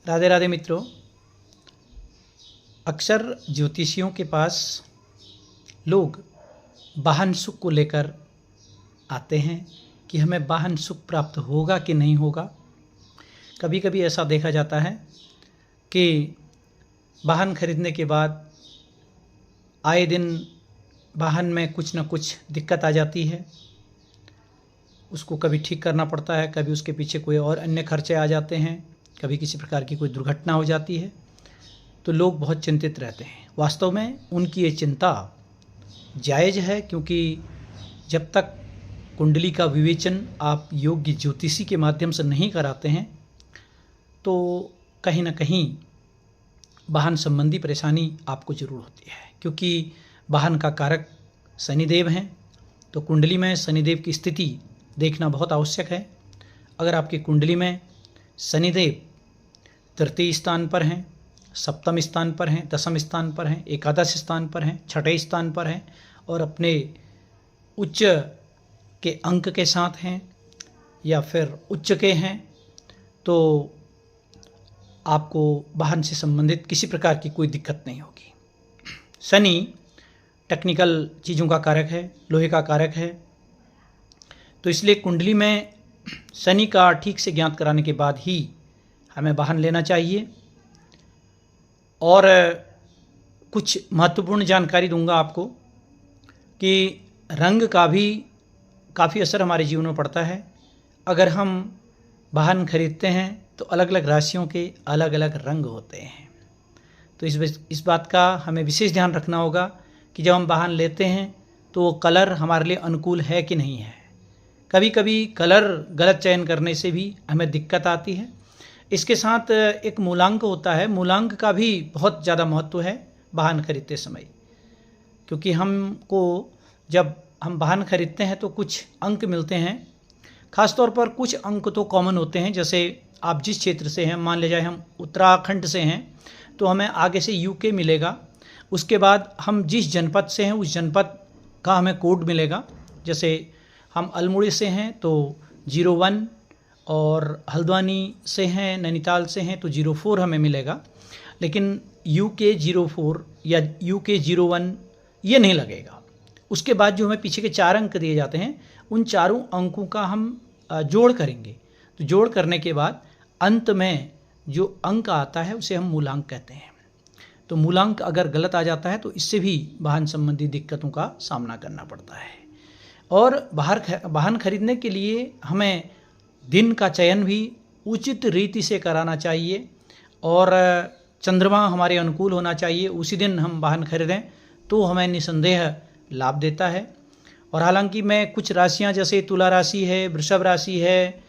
राधे राधे मित्रों। अक्सर ज्योतिषियों के पास लोग वाहन सुख को लेकर आते हैं कि हमें वाहन सुख प्राप्त होगा कि नहीं होगा। कभी कभी ऐसा देखा जाता है कि वाहन खरीदने के बाद आए दिन वाहन में कुछ न कुछ दिक्कत आ जाती है, उसको कभी ठीक करना पड़ता है, कभी उसके पीछे कोई और अन्य खर्चे आ जाते हैं, कभी किसी प्रकार की कोई दुर्घटना हो जाती है, तो लोग बहुत चिंतित रहते हैं। वास्तव में उनकी ये चिंता जायज़ है, क्योंकि जब तक कुंडली का विवेचन आप योग्य ज्योतिषी के माध्यम से नहीं कराते हैं तो कहीं ना कहीं वाहन संबंधी परेशानी आपको ज़रूर होती है। क्योंकि वाहन का कारक शनिदेव हैं, तो कुंडली में शनिदेव की स्थिति देखना बहुत आवश्यक है। अगर आपकी कुंडली में शनिदेव तृतीय स्थान पर हैं, सप्तम स्थान पर हैं, दसम स्थान पर हैं, एकादश स्थान पर हैं, छठे स्थान पर हैं और अपने उच्च के अंक के साथ हैं या फिर उच्च के हैं, तो आपको वाहन से संबंधित किसी प्रकार की कोई दिक्कत नहीं होगी। शनि टेक्निकल चीज़ों का कारक है, लोहे का कारक है, तो इसलिए कुंडली में शनि का ठीक से ज्ञात कराने के बाद ही हमें वाहन लेना चाहिए। और कुछ महत्वपूर्ण जानकारी दूंगा आपको कि रंग का भी काफ़ी असर हमारे जीवन में पड़ता है। अगर हम वाहन खरीदते हैं तो अलग अलग राशियों के अलग अलग रंग होते हैं, तो इस बात का हमें विशेष ध्यान रखना होगा कि जब हम वाहन लेते हैं तो वो कलर हमारे लिए अनुकूल है कि नहीं है। कभी कभी कलर गलत चयन करने से भी हमें दिक्कत आती है। इसके साथ एक मूलांक होता है, मूलांक का भी बहुत ज़्यादा महत्व है वाहन खरीदते समय, क्योंकि हमको जब हम वाहन खरीदते हैं तो कुछ अंक मिलते हैं। ख़ास तौर पर कुछ अंक तो कॉमन होते हैं, जैसे आप जिस क्षेत्र से हैं, मान ले जाए हम उत्तराखंड से हैं तो हमें आगे से यूके मिलेगा। उसके बाद हम जिस जनपद से हैं उस जनपद का हमें कोड मिलेगा। जैसे हम अल्मोड़ी से हैं तो 01 और हल्द्वानी से हैं, नैनीताल से हैं तो 04 हमें मिलेगा। लेकिन UK 04 या UK 01 ये नहीं लगेगा। उसके बाद जो हमें पीछे के 4 अंक दिए जाते हैं उन चारों अंकों का हम जोड़ करेंगे। तो जोड़ करने के बाद अंत में जो अंक आता है उसे हम मूलांक कहते हैं। तो मूलांक अगर गलत आ जाता है तो इससे भी वाहन संबंधी दिक्कतों का सामना करना पड़ता है। और वाहन खरीदने के लिए हमें दिन का चयन भी उचित रीति से कराना चाहिए और चंद्रमा हमारे अनुकूल होना चाहिए। उसी दिन हम वाहन खरीदें तो हमें निसंदेह लाभ देता है। और हालांकि मैं कुछ राशियां जैसे तुला राशि है, वृषभ राशि है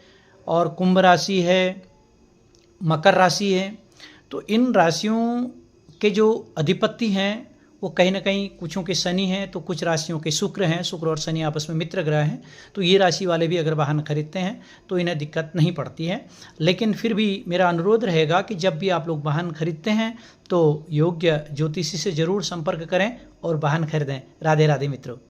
और कुंभ राशि है, मकर राशि है, तो इन राशियों के जो अधिपति हैं वो कहीं ना कहीं कुछों के शनि हैं तो कुछ राशियों के शुक्र हैं। शुक्र और शनि आपस में मित्र ग्रह हैं, तो ये राशि वाले भी अगर वाहन खरीदते हैं तो इन्हें दिक्कत नहीं पड़ती है। लेकिन फिर भी मेरा अनुरोध रहेगा कि जब भी आप लोग वाहन खरीदते हैं तो योग्य ज्योतिषी से ज़रूर संपर्क करें और वाहन खरीदें। राधे राधे मित्रों।